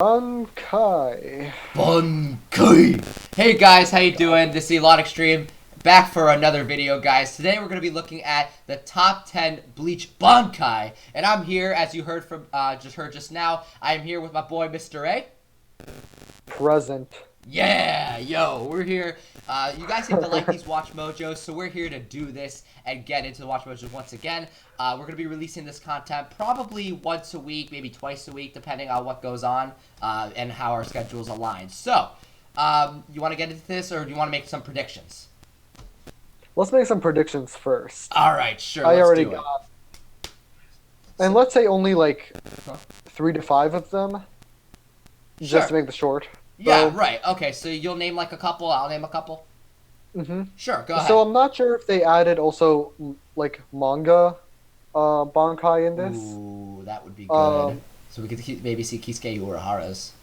Bankai. Bankai! Hey guys, how you doing? This is Elon Extreme, back for another video, guys. Today we're going to be looking at the top 10 Bleach Bankai, and I'm here, as you heard from just now. I'm here with my boy, Mr. A. Present. Yeah, yo, we're here. You guys seem to like these Watch Mojos, so we're here to do this and get into the Watch Mojos once again. We're going to be releasing this content probably once a week, maybe twice a week, depending on what goes on and how our schedules align. So, you want to get into this, or do you want to make some predictions? Let's make some predictions first. All right, sure, I let's already do it. got. And let's say only like Huh? 3 to 5 of them, Sure. just to make the short. Yeah, So, right. Okay, so you'll name like a couple, I'll name a couple. Sure, go ahead. So I'm not sure if they added also like manga Bankai in this. Ooh, that would be good. Um, So we could maybe see Kisuke Urahara's.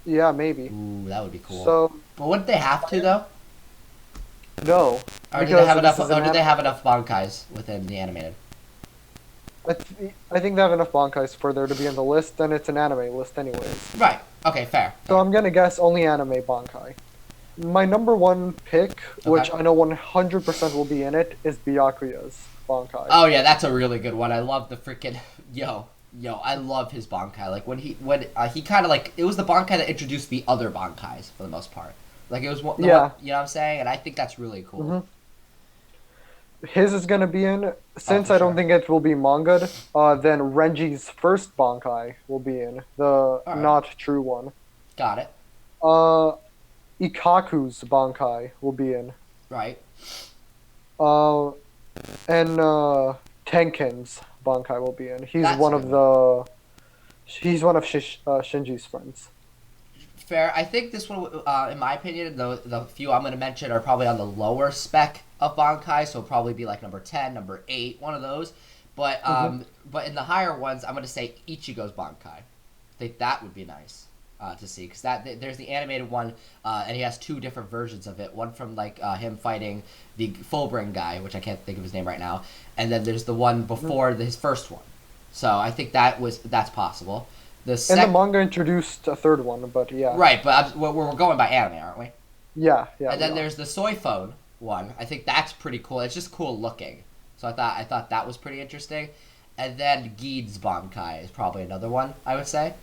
Yeah, maybe. Ooh, that would be cool. So But wouldn't they have to though? no, Or do they because have enough? this is an Or do they have enough Bankais within the animated? I think they have enough Bankais for there to be in the list, and it's an anime list anyways. Right. Okay. Fair. So I'm gonna guess only anime Bankai. My number one pick, which Okay. I know 100% will be in it, is Byakuya's Bankai. Oh yeah, that's a really good one. I love the freaking yo. I love his Bankai. Like when he kind of like it was the Bankai that introduced the other Bankais for the most part. Like it was one, Yeah. one, you know what I'm saying, and I think that's really cool. Mhm. His is gonna be in. Since for I don't sure. think it will be manga'd, then Renji's first Bankai will be in, the right. not true one. Got it. Ikaku's Bankai will be in. Right. And Tenken's Bankai will be in. He's That's one a of good the. He's one of Shinji's friends. Fair. I think this one, in my opinion, the few I'm going to mention are probably on the lower spec of Bankai, so it'll probably be like number 10, number 8, one of those. But but in the higher ones, I'm going to say Ichigo's Bankai. I think that would be nice to see, because there's the animated one, and he has 2 different versions of it. One from like him fighting the Fullbring guy, which I can't think of his name right now, and then there's the one before his first one. So I think that's possible. And the manga introduced a third one, but yeah. Right, but we're going by anime, aren't we? Yeah. And then we are. there's the soy phone one. I think that's pretty cool. It's just cool looking. So I thought that was pretty interesting. And then Geed's Bankai is probably another one, I would say.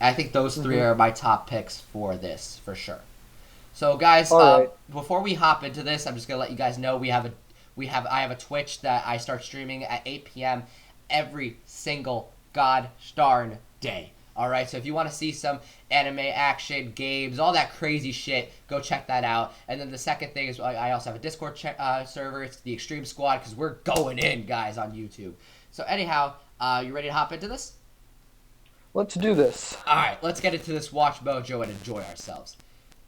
I think those 3 are my top picks for this, for sure. So guys, Alright. before we hop into this, I'm just gonna let you guys know I have a Twitch that I start streaming at 8 p.m. every single god darn day. Alright, so if you want to see some anime, action, games, all that crazy shit, go check that out. And then the second thing is I also have a Discord server. It's the Extreme Squad, because we're going in, guys, on YouTube. So anyhow, you ready to hop into this? Let's do this. Alright, let's get into this Watch Mojo and enjoy ourselves.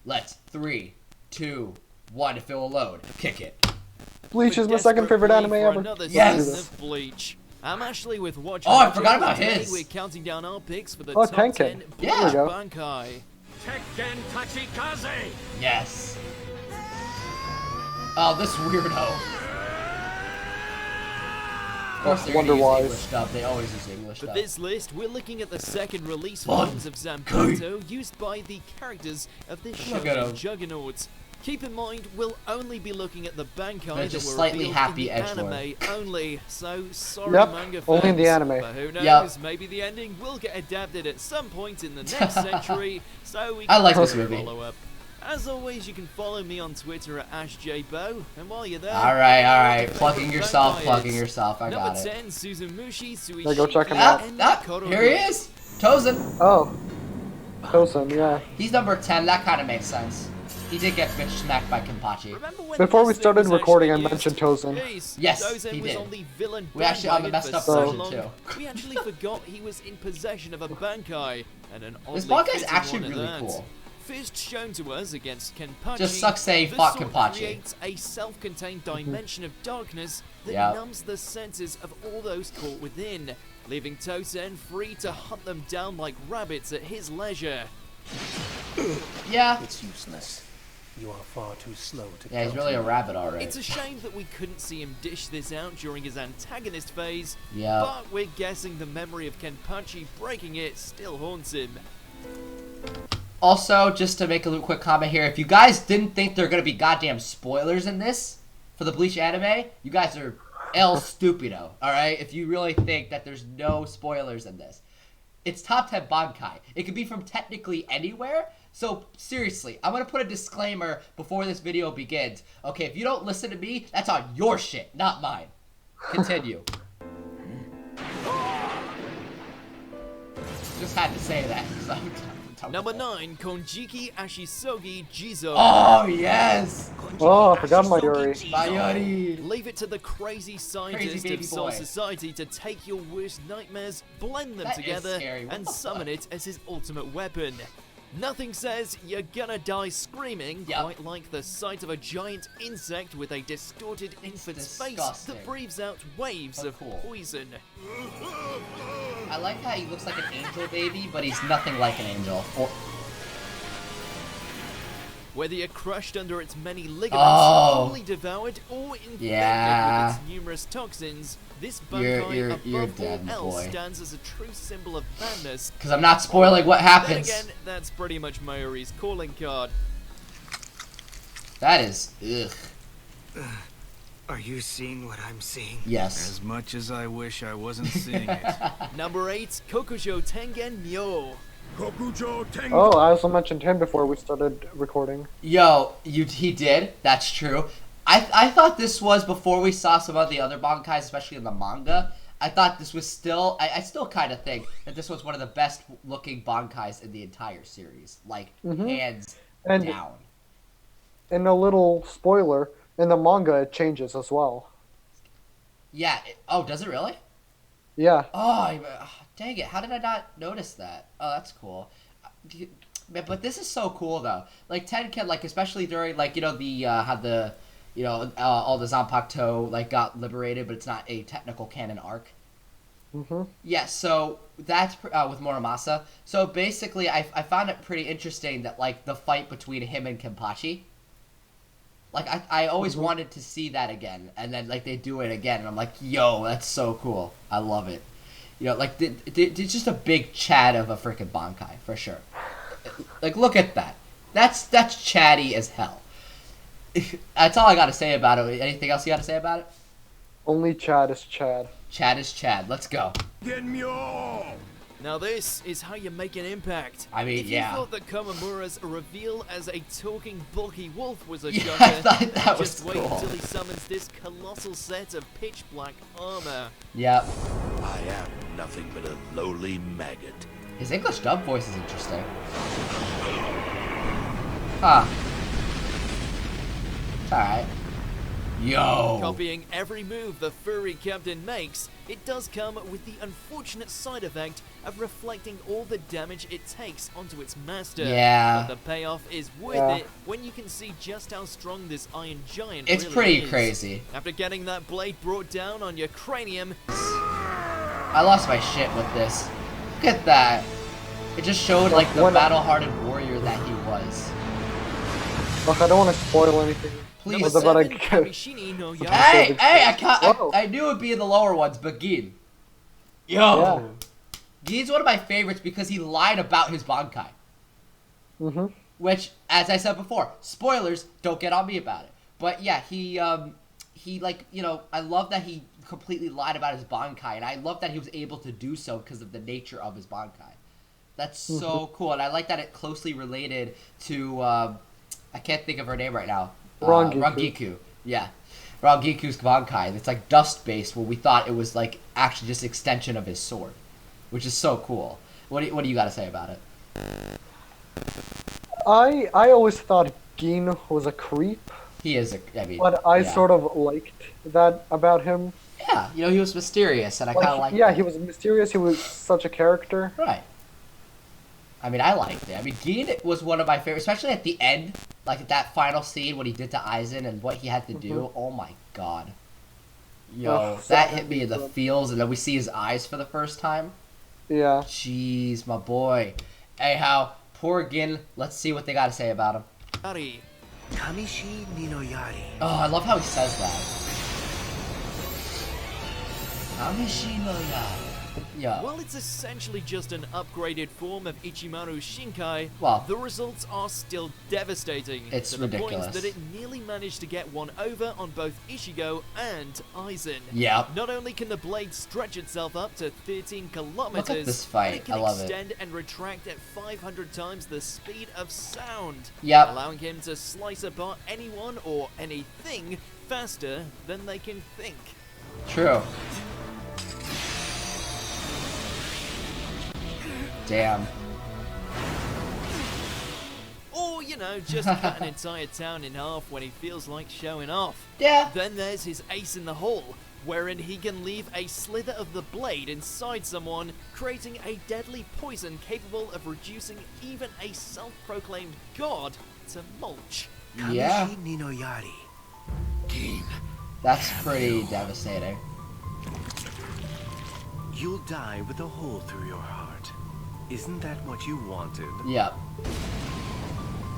Let's 3, 2, 1 to fill a load. Kick it. Bleach is my second favorite anime ever. Yes! Bleach. I'm actually with Watch. Oh, I forgot about Today his. We're counting down our picks for the Oh, top Tenken. 10 Bleach Yeah. There we go. Bankai. Tekken Tachikaze! Yes. Oh, this weirdo. Of course, they're Wonder gonna use why. English stuff. They always use English For stuff. this list, we're looking at the second release Bankai. forms of Zampeto used by the characters of this Look at shonen him. juggernaut. Keep in mind, we'll only be looking at the Bankai They're that just were slightly revealed happy in the edgelord. anime only, so sorry Yep, manga fans. only in the anime. But who knows, Yep. maybe the ending will get adapted at some point in the next century, so we I can like this do a movie. follow-up. As always, you can follow me on Twitter at AshJBo, and while you're there... Alright. Plugging yourself, Bankai is I got Number it. 10, Suzumushi, Suishiki, Yeah, go check him out. and Here he is! Tozen. Oh. Tosen, yeah. He's number 10. That kind of makes sense. He did get bitch smacked by Kenpachi. Remember when Before we this started thing was recording, I actually mentioned used? Tozen. Jeez, Yes, Tozen he was did. on the villain We actually on the bandwagon messed for up so version, long, too. We actually forgot he was in possession of a Bankai, and an This oddly Bankai's fitting actually one at really that. cool. First shown to us against Kenpachi, Just sucks they this fought sword Kenpachi. creates a self-contained dimension of darkness that Yep. numbs the senses of all those caught within, leaving Tozen free to hunt them down like rabbits at his leisure. Yeah. It's useless. You are far too slow to Yeah, he's really a rabbit already. It's a shame that we couldn't see him dish this out during his antagonist phase, Yeah. but we're guessing the memory of Kenpachi breaking it still haunts him. Also, just to make a little quick comment here, if you guys didn't think there are gonna be goddamn spoilers in this for the Bleach anime, you guys are el stupido. All right, if you really think that there's no spoilers in this, it's top 10 Bankai. It could be from technically anywhere. So seriously, I'm gonna put a disclaimer before this video begins. Okay, if you don't listen to me, that's on your shit, not mine. Continue. Just had to say that. Number 9, Konjiki Ashisogi Jizo. Oh yes! Oh, I forgot Mayuri. Mayuri! Leave it to the crazy scientist baby of Soul boy. Society to take your worst nightmares, blend them That is together, scary. What and the summon fuck? it as his ultimate weapon. Nothing says you're gonna die screaming Yep. quite like the sight of a giant insect with a distorted infant's face disgusting. that breathes out waves But of cool. poison. I like how he looks like an angel baby, but he's nothing like an angel. Or Whether you're crushed under its many ligaments, Oh. fully devoured, or infected Yeah. with its numerous toxins, this You're- Bankai you're above dead, all else boy. stands as a true symbol of madness. because I'm not spoiling what Then happens. again, that's pretty much Mayuri's calling card. That is ugh. Are you seeing what I'm seeing? Yes. As much as I wish I wasn't seeing it. Number 8, Kokujo Tengen Myo. Kokujo Tengen. Oh, I also mentioned him before we started recording. Yo, he did. That's true. I thought this was before we saw some of the other Bankais, especially in the manga. I thought this was still. I still kind of think that this was one of the best looking Bankais in the entire series, like hands And- down. And a little spoiler, in the manga it changes as well. Yeah. Oh, does it really? Yeah. Dang it! How did I not notice that? Oh, that's cool. But this is so cool though. Like Tenken, like especially during like the how the all the Zanpakuto like got liberated, but it's not a technical canon arc. Yeah, so that's with Muramasa. So basically, I found it pretty interesting that like the fight between him and Kenpachi. Like I always wanted to see that again, and then like they do it again, and I'm like, yo, that's so cool. I love it. Like it's just a big Chad of a freaking Bankai for sure. Like look at that. That's chatty as hell. That's all I got to say about it. Anything else you got to say about it? Only Chad is Chad. Chad is Chad. Let's go. Now this is how you make an impact. I mean, if yeah. you thought that Komamura's reveal as a talking bulky wolf was a Yeah, shocker, I thought that was just wait cool. until he summons this colossal set of pitch black armor. Yep. I am nothing but a lowly maggot. His English dub voice is interesting. Huh. It's alright. Yo. Copying every move the furry captain makes, it does come with the unfortunate side effect of reflecting all the damage it takes onto its master. Yeah. But the payoff is worth Yeah. it when you can see just how strong this iron giant It's really pretty is. crazy. After getting that blade brought down on your cranium, I lost my shit with this. Look at that. It just showed like the What- battle-hardened warrior that he was. Look, I don't want to spoil anything. Please. I was about to Seven, go. Kamishini no Ya. Hey, Whoa. I knew it'd be in the lower ones, but Gin. Yo. Yeah. Gin's one of my favorites because he lied about his Bankai. Which, as I said before, spoilers, don't get on me about it. But yeah, he like, I love that he completely lied about his Bankai, and I love that he was able to do so because of the nature of his Bankai. That's so cool, and I like that it closely related to, I can't think of her name right now. Rangiku. Rangiku. Yeah. Rangiku's Bankai. It's like dust-based, where we thought it was like actually just extension of his sword, which is so cool. What do you got to say about it? I always thought Gin was a creep, He is I mean, but I yeah. sort of liked that about him. Yeah, he was mysterious, and I kind of Like, liked yeah, it. he was mysterious. He was such a character. Right. I mean, I liked it. I mean, Gin was one of my favorites, especially at the end, like that final scene, what he did to Aizen and what he had to do. Oh my god. Yo, Oh, that so hit me in the good. feels, and then we see his eyes for the first time. Yeah. Jeez, my boy. Anyhow, poor Gin, let's see what they got to say about him. Ari. Kamishi Ninoyari. Oh, I love how he says that. Amishino ya. Yeah. While it's essentially just an upgraded form of Ichimaru's Shinkai, Well, the results are still devastating. It's to the ridiculous. point that it nearly managed to get one over on both Ishigo and Aizen. Yep. Not only can the blade stretch itself up to 13 kilometers, Look at this fight. but it can I love it. extend and retract at 500 times the speed of sound, Yep. allowing him to slice apart anyone or anything faster than they can think. True. Damn. Or, you know, just cut an entire town in half when he feels like showing off. Yeah. Then there's his ace in the hole, wherein he can leave a slither of the blade inside someone, creating a deadly poison capable of reducing even a self-proclaimed god to mulch. Yeah. Kamishi ni no Yari. That's pretty devastating. You'll die with a hole through your heart. Isn't that what you wanted? Yep.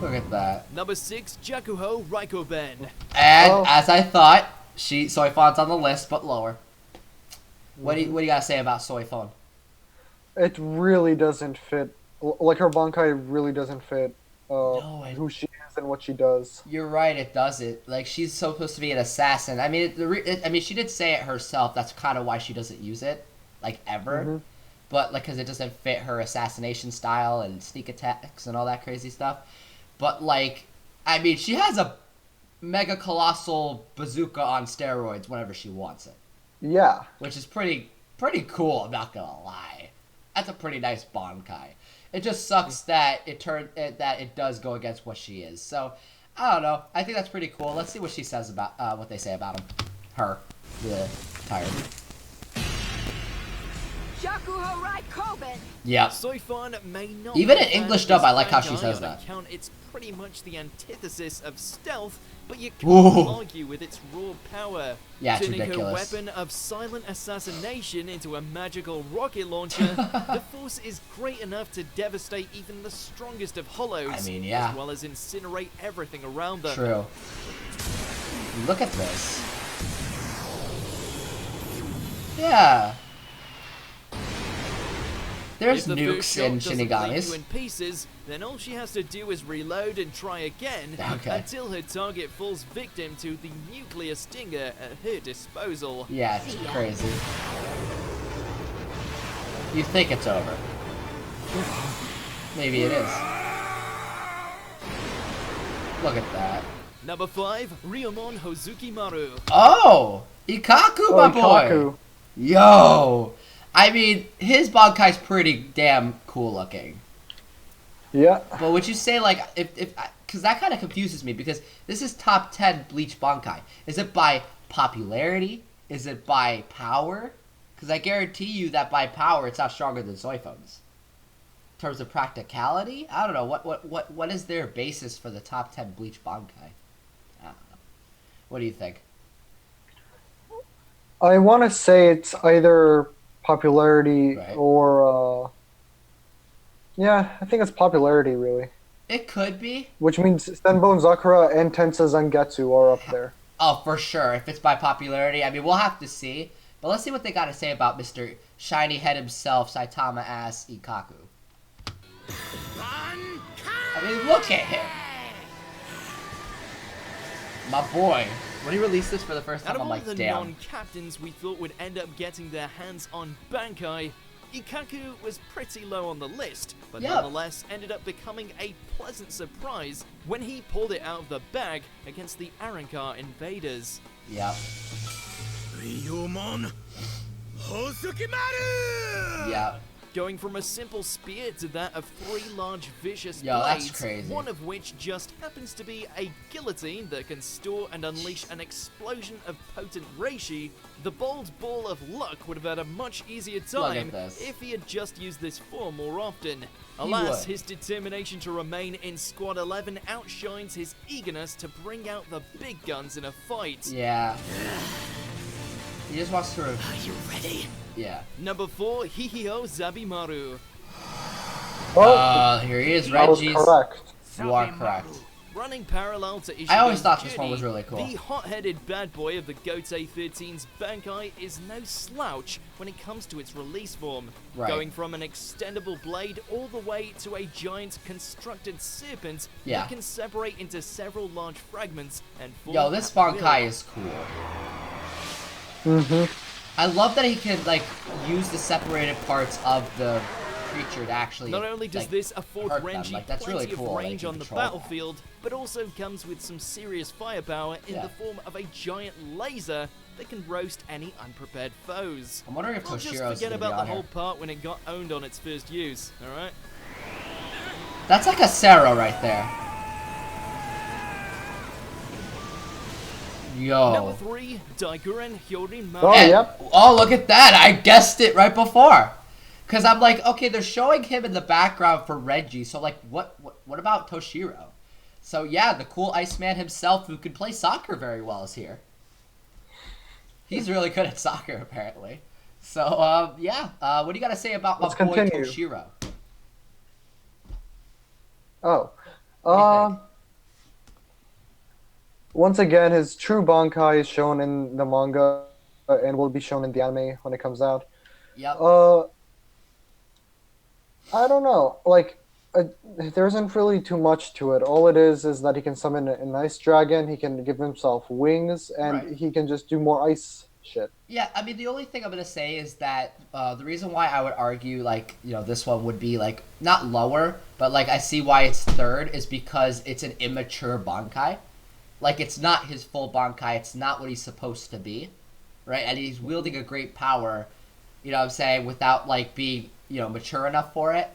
Look at that. Number 6, Jakuho Raikoben. And Oh. as I thought, Soifon's on the list, but lower. What do you gotta say about Soifon? It really doesn't fit. Like her Bankai really doesn't fit No, who she is and what she does. You're right, it doesn't. Like, she's supposed to be an assassin. I mean, I mean, she did say it herself. That's kind of why she doesn't use it, like, ever. Mhm. But, like, because it doesn't fit her assassination style and sneak attacks and all that crazy stuff. But, like, I mean, she has a mega colossal bazooka on steroids whenever she wants it. Yeah. Which is pretty cool, I'm not gonna lie. That's a pretty nice Bankai. It just sucks that it does go against what she is. So, I don't know. I think that's pretty cool. Let's see what she says about what they say about him. Her. The tired. Jakuho Raikoben. Yeah. Soifon may not Even be in a fan English of dub, this I like how she Bankai says on that. account it's pretty much the antithesis of stealth, but you can't Ooh. argue with its raw power. Yeah, it's Turning ridiculous. her weapon of silent assassination into a magical rocket launcher, the force is great enough to devastate even the strongest of hollows, I mean, yeah. as well as incinerate everything around them. True. Look at this. Yeah. There's If the first nukes shot in doesn't leave Shinigamis. you in pieces, then all she has to do is reload and try again Okay. until her target falls victim to the nuclear stinger at her disposal. Yeah, it's crazy. You think it's over. Maybe it is. Look at that. Number 5, Ryomon Hozukimaru. Oh! Ikaku, my boy! Ikaku. Yo! I mean, his Bankai's pretty damn cool looking. Yeah. But would you say, like, if because that kind of confuses me, because this is top 10 Bleach Bankai. Is it by popularity? Is it by power? Because I guarantee you that by power, it's not stronger than Soifon's. In terms of practicality, I don't know. What is their basis for the top 10 Bleach Bankai? I don't know. What do you think? I want to say it's either popularity Right. or yeah, I think it's popularity really. It could be. Which means Senbon Sakura and Tensa Zangetsu are up there. Oh, for sure. If it's by popularity, I mean, we'll have to see. But let's see what they got to say about Mr. Shiny Head himself, Saitama ass Ikaku. I mean, look at him. My boy. When he released this for the first Out time, of I'm all like, the damn. non-captains we thought would end up getting their hands on Bankai, Ikaku was pretty low on the list, but Yep. nonetheless ended up becoming a pleasant surprise when he pulled it out of the bag against the Arrancar invaders. Yeah. Ryomon Hozukimaru! Yeah. Going from a simple spear to that of 3 large vicious Yo, that's blades, crazy. one of which just happens to be a guillotine that can store and unleash an explosion of potent reishi, the bold ball of luck would have had a much easier time this. if he had just used this form more often. Alas, would. his determination to remain in Squad 11 outshines his eagerness to bring out the big guns in a fight. Yeah. He just wants to... Are you ready? Yeah. Number 4, Hihio Zabimaru. Oh, Here he is, that was Reggie's. correct. You are correct. Running parallel to Ishigen's I always thought this one journey, was really cool. The hot-headed bad boy of the Gotei 13's Bankai is no slouch when it comes to its release form, Right. going from an extendable blade all the way to a giant constructed serpent Yeah. that can separate into several large fragments and form Yo, this at will. Bankai is cool. I love that he can, like, use the separated parts of the creature to actually, Not only does like, this afford hurt them. Renji Like, that's plenty really cool of that he range can on the control that. battlefield, but also comes with some serious firepower in Yeah. the form of a giant laser that can roast any unprepared foes. I'm wondering if We'll just Toshiro's forget gonna be about the on whole here. part when it got owned on its first use, alright? That's like a Sarah right there. Yo. Number 3, Daiguren Hyorin Oh, And- yep. Oh, look at that. I guessed it right before. Because I'm like, okay, they're showing him in the background for Reggie. So, like, what about Toshiro? So, yeah, the cool Iceman himself who can play soccer very well is here. He's really good at soccer, apparently. So, yeah. What do you got to say about Let's my boy continue. Toshiro? Oh. What do you think? Once again, his true Bankai is shown in the manga and will be shown in the anime when it comes out. Yep. I don't know. Like, there isn't really too much to it. All it is that he can summon an ice dragon, he can give himself wings, and Right. he can just do more ice shit. Yeah, I mean, the only thing I'm going to say is that the reason why I would argue, like, you know, this one would be, like, not lower, but, like, I see why it's third is because it's an immature Bankai. Like, it's not his full Bankai. It's not what he's supposed to be, right? And he's wielding a great power, you know what I'm saying, without, like, being, you know, mature enough for it.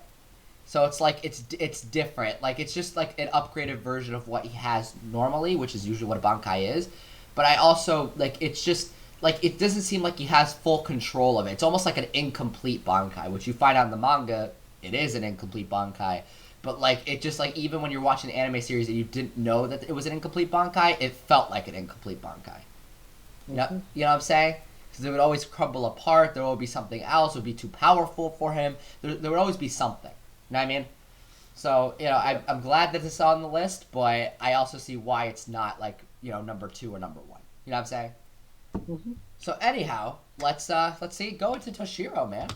So it's, like, it's different. Like, it's just, like, an upgraded version of what he has normally, which is usually what a Bankai is. But I also, like, it's just, like, it doesn't seem like he has full control of it. It's almost like an incomplete Bankai, which you find out in the manga, it is an incomplete Bankai. But, like, it just, like, even when you're watching an anime series and you didn't know that it was an incomplete Bankai, it felt like an incomplete Bankai. You know what I'm saying? Because it would always crumble apart. There would be something else. It would be too powerful for him. There would always be something. You know what I mean? So, you know, I'm glad that it's on the list, but I also see why it's not, like, you know, number 2 or number 1. You know what I'm saying? So, anyhow, let's see. Go into Toshiro, man.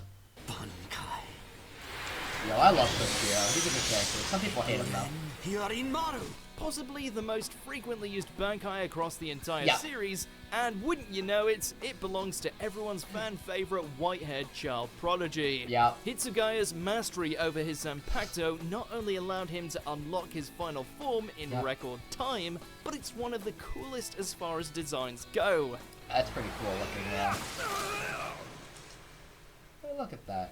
Yo, I love Toshiro. He's a good character. Some people hate him, though. Possibly the most frequently used Bankai across the entire Yeah. series, and wouldn't you know it, it belongs to everyone's fan-favorite white-haired child prodigy. Yeah. Hitsugaya's mastery over his Zanpakuto not only allowed him to unlock his final form in Yeah. record time, but it's one of the coolest as far as designs go. That's pretty cool looking, yeah. Hey, look at that.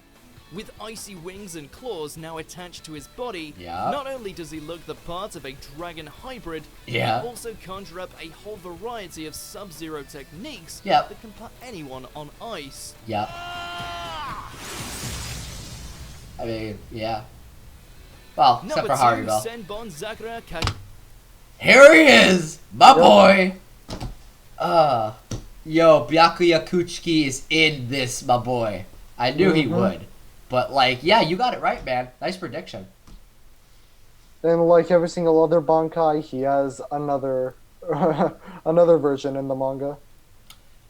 With icy wings and claws now attached to his body, Yeah. not only does he look the part of a dragon hybrid, Yeah. he also conjure up a whole variety of Sub-Zero techniques Yep. that can put anyone on ice. Yep. I mean, yeah. Well, except Number for 2, Haribel. Senbon Zakura Here he is! My boy! Yo, Byakuya Kuchiki is in this, my boy. I knew he would. But, like, yeah, you got it right, man. Nice prediction. And like every single other Bankai, he has another another version in the manga.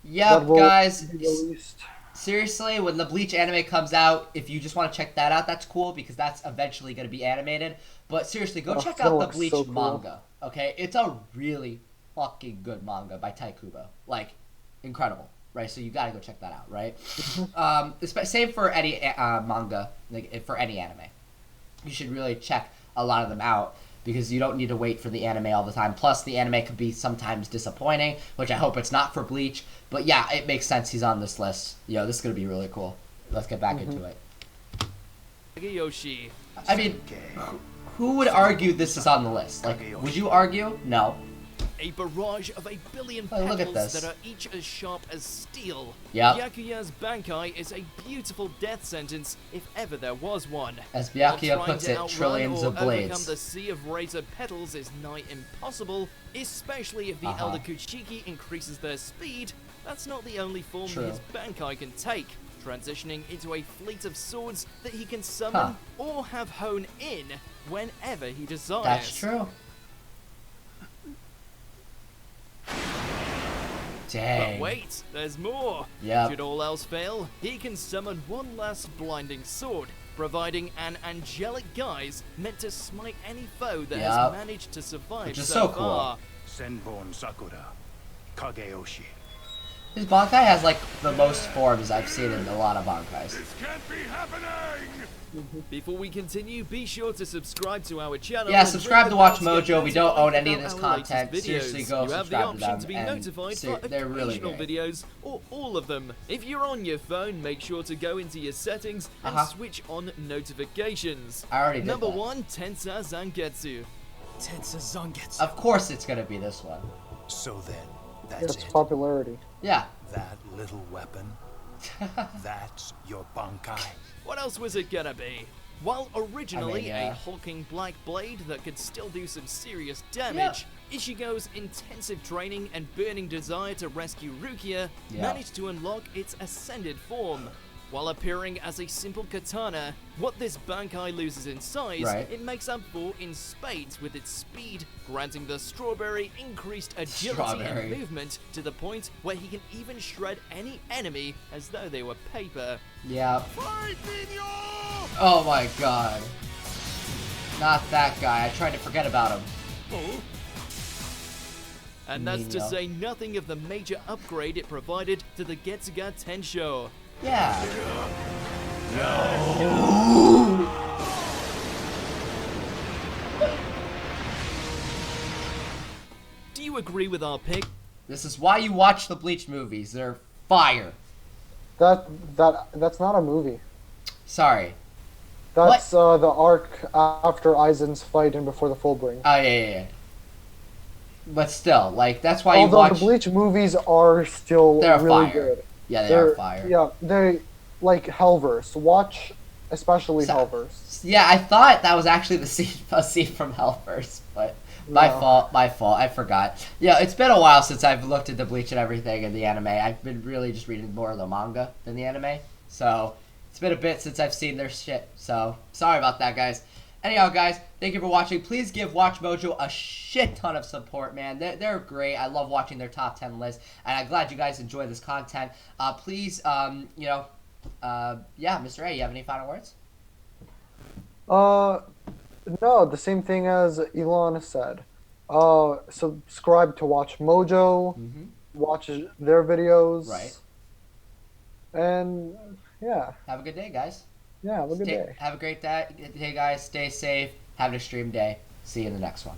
Yep, that will guys. be released. Seriously, when the Bleach anime comes out, if you just want to check that out, that's cool because that's eventually going to be animated. But seriously, go Oh, check that out the looks Bleach so cool. manga. Okay, it's a really fucking good manga by Taikubo. Like, incredible, right? So you gotta go check that out, right? Same for any manga, like for any anime. You should really check a lot of them out because you don't need to wait for the anime all the time. Plus, the anime could be sometimes disappointing, which I hope it's not for Bleach. But yeah, it makes sense he's on this list. Yo, this is gonna be really cool. Let's get back into it. Yoshi. I mean, who would argue this is on the list? Like, would you argue? No. A barrage of 1 billion Oh, look at petals this. that are each as sharp as steel. Yep. Byakuya's Bankai is a beautiful death sentence, if ever there was one. As While Byakuya trying puts to it, outrun trillions or of blades. overcome the sea of razor petals is nigh impossible, especially if the Elder Kuchiki increases their speed. That's not the only form True. his Bankai can take, transitioning into a fleet of swords that he can summon or have hone in whenever he desires. That's true. Dang. But wait, there's more. Yep. Should all else fail, he can summon one last blinding sword, providing an angelic guise meant to smite any foe that Yep. has managed to survive Which is so so cool. far. Senbon Sakura. Kageyoshi. His Bankai has like the most forms I've seen in a lot of Bankais. This can't be happening! Before we continue, be sure to subscribe to our channel. Yeah, and subscribe ring to the Watch bell to get Mojo. We don't notified own any of about this our latest content. videos. Seriously, go you have the subscribe to option them. to be And notified for they're really occasional great. videos or all of them. If you're on your phone, make sure to go into your settings and switch on notifications. I already did Number that. 1, Tensa Zangetsu. Tensa Zangetsu. Of course it's gonna be this one. So then, that's It's it. popularity. Yeah. That little weapon. That's your Bankai. What else was it gonna be? While originally yeah. a hulking black blade that could still do some serious damage, Ishigo's intensive training and burning desire to rescue Rukia managed to unlock its ascended form. While appearing as a simple katana, what this Bankai loses in size, it makes up for in spades with its speed, granting the strawberry increased agility and movement to the point where he can even shred any enemy as though they were paper. Yeah. Oh my god. Not that guy. I tried to forget about him. And that's to say nothing of the major upgrade it provided to the Getsuga Tensho. Yeah. Do you agree with our pick? This is why you watch the Bleach movies. They're fire. That's not a movie. Sorry. That's the arc after Aizen's fight and before the Fullbring. Oh yeah. But still, like that's why Although you watch. the Bleach movies are still They're really fire. good. Yeah, they are fire. Yeah, they like Hellverse. Watch especially Hellverse. Yeah, I thought that was actually a scene from Hellverse, but my fault. I forgot. Yeah, it's been a while since I've looked at the Bleach and everything in the anime. I've been really just reading more of the manga than the anime, so it's been a bit since I've seen their shit. So sorry about that, guys. Anyhow, guys, thank you for watching. Please give Watch Mojo a shit ton of support, man. They're great. I love watching their top 10 list, and I'm glad you guys enjoy this content. Please, yeah, Mr. A, you have any final words? No, the same thing as Elon said. Subscribe to Watch Mojo. Watch their videos. Right. And yeah. Have a good day, guys. Yeah, have a good day. Have a great day, guys. Stay safe. Have an extreme day. See you in the next one.